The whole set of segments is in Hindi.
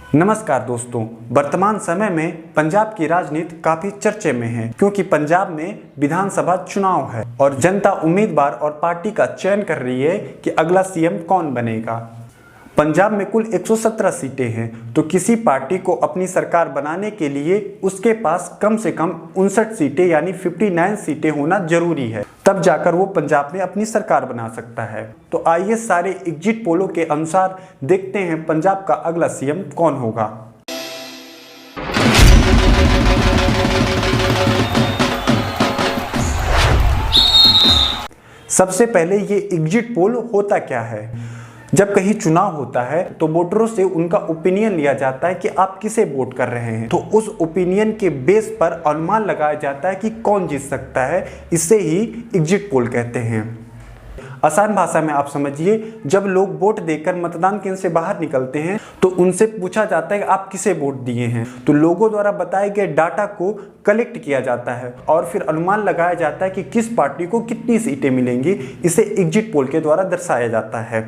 नमस्कार दोस्तों, वर्तमान समय में पंजाब की राजनीति काफी चर्चे में है क्योंकि पंजाब में विधानसभा चुनाव है और जनता उम्मीदवार और पार्टी का चयन कर रही है कि अगला सीएम कौन बनेगा। पंजाब में कुल 117 सीटें हैं, तो किसी पार्टी को अपनी सरकार बनाने के लिए उसके पास कम से कम 59 सीटें यानी 59 सीटें होना जरूरी है, तब जाकर वो पंजाब में अपनी सरकार बना सकता है। तो आइए सारे एग्जिट पोलों के अनुसार देखते हैं पंजाब का अगला सीएम कौन होगा। सबसे पहले ये एग्जिट पोल होता क्या है। जब कहीं चुनाव होता है तो वोटरों से उनका ओपिनियन लिया जाता है कि आप किसे वोट कर रहे हैं, तो उस ओपिनियन के बेस पर अनुमान लगाया जाता है कि कौन जीत सकता है। इसे ही एग्जिट पोल कहते हैं। आसान भाषा में आप समझिए, जब लोग वोट देकर मतदान केंद्र से बाहर निकलते हैं तो उनसे पूछा जाता है कि आप किसे वोट दिए हैं, तो लोगों द्वारा बताए गए डाटा को कलेक्ट किया जाता है और फिर अनुमान लगाया जाता है कि किस पार्टी को कितनी सीटें मिलेंगी। इसे एग्जिट पोल के द्वारा दर्शाया जाता है।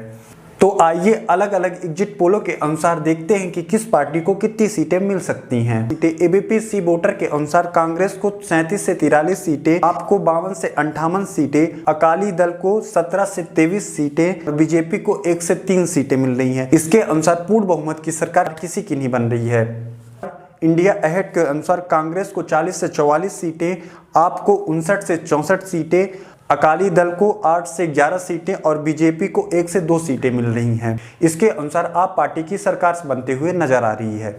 तो आइए अलग अलग एग्जिट पोलों के अनुसार देखते हैं कि किस पार्टी को कितनी सीटें मिल सकती हैं। एबीपी सी वोटर के अनुसार कांग्रेस को 37 से 43 सीटें, आपको 52 से 58 सीटें, अकाली दल को 17 से 23 सीटें, बीजेपी को 1 से 3 सीटें मिल रही हैं। इसके अनुसार पूर्ण बहुमत की सरकार किसी की नहीं बन रही है। इंडिया अहेड के अनुसार कांग्रेस को 40 से 44 सीटें, आपको 59 से 64 सीटें, अकाली दल को 8 से 11 सीटें और बीजेपी को 1 से 2 सीटें मिल रही हैं। इसके अनुसार आप पार्टी की सरकार बनते हुए नजर आ रही है।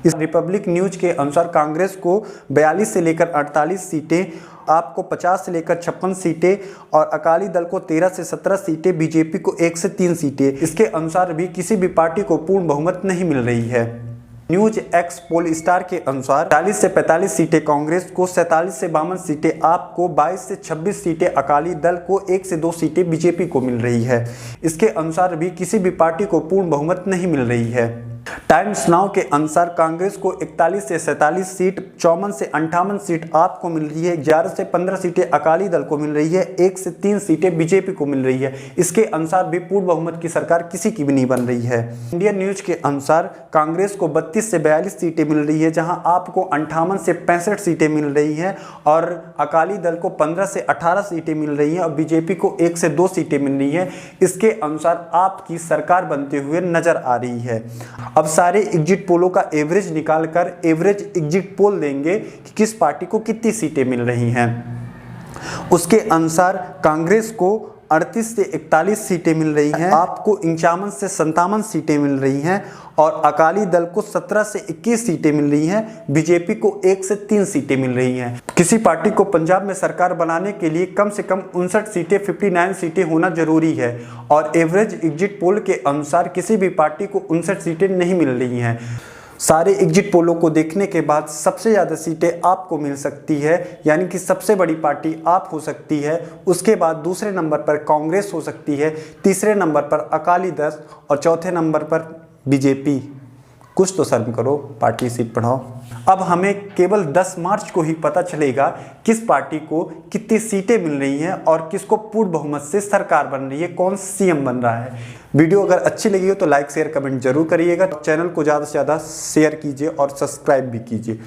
इस रिपब्लिक न्यूज के अनुसार कांग्रेस को 42 से लेकर 48 सीटें, आपको 50 से लेकर 56 सीटें और अकाली दल को 13 से 17 सीटें, बीजेपी को 1 से 3 सीटें। इसके अनुसार भी किसी भी पार्टी को पूर्ण बहुमत नहीं मिल रही है। न्यूज एक्स पोल स्टार के अनुसार 40 से 45 सीटें कांग्रेस को, 47 से 52 सीटें आपको, 22 से 26 सीटें अकाली दल को, 1 से 2 सीटें बीजेपी को मिल रही है। इसके अनुसार भी किसी भी पार्टी को पूर्ण बहुमत नहीं मिल रही है। टाइम्स नाउ के अनुसार कांग्रेस को 41 से 47 सीट, 54 से 58 सीट आपको मिल रही है, 11 से 15 सीटें अकाली दल को मिल रही है, 1 से 3 सीटें बीजेपी को मिल रही है। इसके अनुसार भी पूर्ण बहुमत की सरकार किसी की भी नहीं बन रही है। इंडियन न्यूज के अनुसार कांग्रेस को 32 से 42 सीटें मिल रही है, जहां आपको 58 से 65 सीटें मिल रही हैं और अकाली दल को 15 से 18 सीटें मिल रही हैं और बीजेपी को 1 से 2 सीटें मिल रही हैं। इसके अनुसार आपकी सरकार बनते हुए नजर आ रही है। अब सारे एग्जिट पोलों का एवरेज निकालकर एवरेज एग्जिट पोल देंगे कि किस पार्टी को कितनी सीटें मिल रही हैं। उसके अनुसार कांग्रेस को 38 से 41 सीटें मिल रही हैं, आपको 51 से 57 सीटें मिल रही हैं और अकाली दल को 17 से 21 सीटें मिल रही हैं, बीजेपी को 1 से 3 सीटें मिल रही हैं। किसी पार्टी को पंजाब में सरकार बनाने के लिए कम से कम 59 सीटें 59 सीटें होना जरूरी है और एवरेज एग्जिट पोल के अनुसार किसी भी पार्टी को 59 सीटें नहीं मिल रही हैं। सारे एग्जिट पोलों को देखने के बाद सबसे ज़्यादा सीटें आपको मिल सकती है, यानी कि सबसे बड़ी पार्टी आप हो सकती है। उसके बाद दूसरे नंबर पर कांग्रेस हो सकती है, तीसरे नंबर पर अकाली दल और चौथे नंबर पर बीजेपी। कुछ तो शर्म करो, पार्टी सीट बढ़ाओ। अब हमें केवल 10 मार्च को ही पता चलेगा किस पार्टी को कितनी सीटें मिल रही हैं और किसको पूर्ण बहुमत से सरकार बन रही है, कौन सीएम बन रहा है। वीडियो अगर अच्छी लगी हो तो लाइक शेयर कमेंट जरूर करिएगा। चैनल को ज़्यादा से ज़्यादा शेयर कीजिए और सब्सक्राइब भी कीजिए।